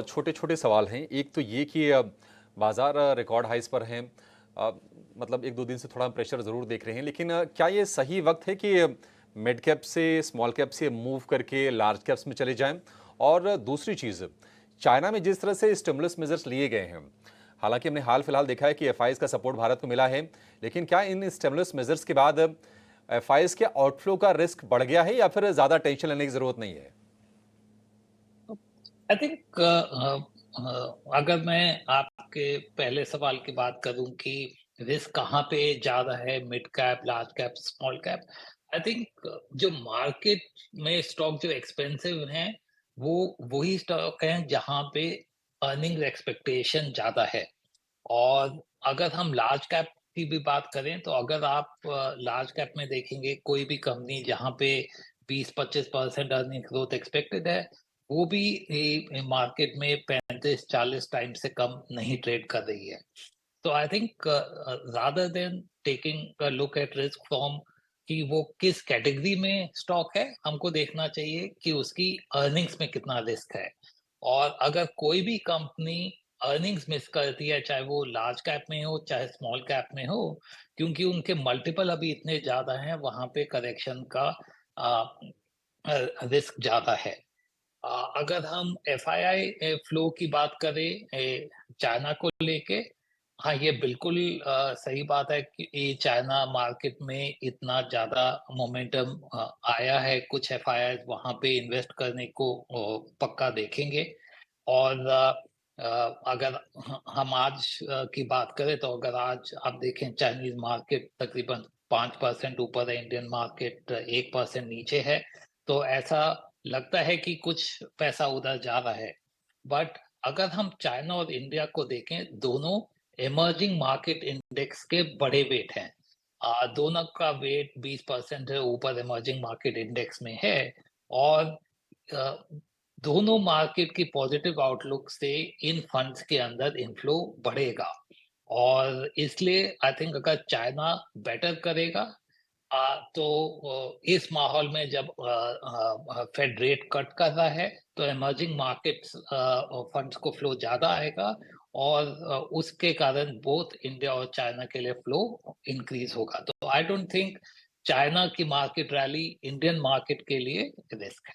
छोटे-छोटे सवाल हैं। एक तो ये कि बाज़ार रिकॉर्ड हाईज़ पर हैं। अ, मतलब 1-2 दिन से थोड़ा प्रेशर ज़रूर देख रहे हैं, लेकिन क्या ये सही वक़्त है कि मिड कैप से, स्मॉल कैप से मूव करके लार्ज कैप्स में चले जाएँ? और दूसरी चीज़, चाइना में जिस तरह से स्टिमुलस मेजर्स लिए गए हैं, हालाँकि हमने हाल-फिलहाल देखा है कि एफआईआईज़ का सपोर्ट भारत को मिला है, लेकिन क्या इन स्टिमुलस मेजर्स के बाद एफआईआईज़ के आउटफ्लो का रिस्क बढ़ गया है या फिर ज़्यादा टेंशन लेने की ज़रूरत नहीं है? आई थिंक अगर मैं आपके पहले सवाल की बात करूं कि रिस्क कहाँ पे ज्यादा है, mid cap, large cap, small cap. I think जो मार्केट में स्टॉक जो एक्सपेंसिव हैं, वो वही स्टॉक हैं जहाँ पे अर्निंग एक्सपेक्टेशन ज्यादा है। और अगर हम लार्ज कैप की भी बात करें, तो अगर आप लार्ज कैप में देखेंगे कोई भी कंपनी जहाँ पे 20-25% अर्निंग ग्रोथ एक्सपेक्टेड है, वो भी मार्केट में 35-40 टाइम से कम नहीं ट्रेड कर रही है। तो I think rather than taking a look at risk from कि वो किस कैटेगरी में स्टॉक है, हमको देखना चाहिए कि उसकी अर्निंग्स में कितना रिस्क है। और अगर कोई भी कंपनी अर्निंग्स मिस करती है, चाहे वो लार्ज कैप में हो, चाहे स्मॉल कैप में हो, क्योंकि उनके मल्टीपल अभी इतने ज़्यादा हैं, वहाँ पे करेक्शन का रिस्क ज़्यादा है। अगर हम एफआईआई फ्लो की बात करें चाइना को लेके, हाँ, ये बिल्कुल सही बात है कि ये चाइना मार्केट में इतना ज़्यादा मोमेंटम आया है, कुछ एफआईआई वहाँ पे इन्वेस्ट करने को पक्का देखेंगे। और अगर हम आज की बात करें, तो अगर आज आप देखें चाइनीज़ मार्केट तकरीबन 5% ऊपर है, इंडियन मार्केट 1% नीचे है, तो ऐसा लगता है कि कुछ पैसा उधर जा रहा है। बट अगर हम चाइना और इंडिया को देखें, दोनों इमर्जिंग मार्केट इंडेक्स के बड़े वेट हैं। दोनों का वेट 20% है, ऊपर इमर्जिंग मार्केट इंडेक्स में है। और अ, दोनों मार्केट की पॉजिटिव आउटलुक से इन फंड्स के अंदर इनफ्लो बढ़ेगा। और इसलिए आई थिंक अगर चाइना बेटर करेगा, तो इस माहौल में जब फेड रेट कट कर रहा है, तो इमर्जिंग मार्केट्स फंड्स को फ्लो ज़्यादा आएगा। और उसके कारण बोथ इंडिया और चाइना के लिए फ्लो इंक्रीज होगा। तो आई डोंट थिंक चाइना की मार्केट रैली इंडियन मार्केट के लिए रिस्क है।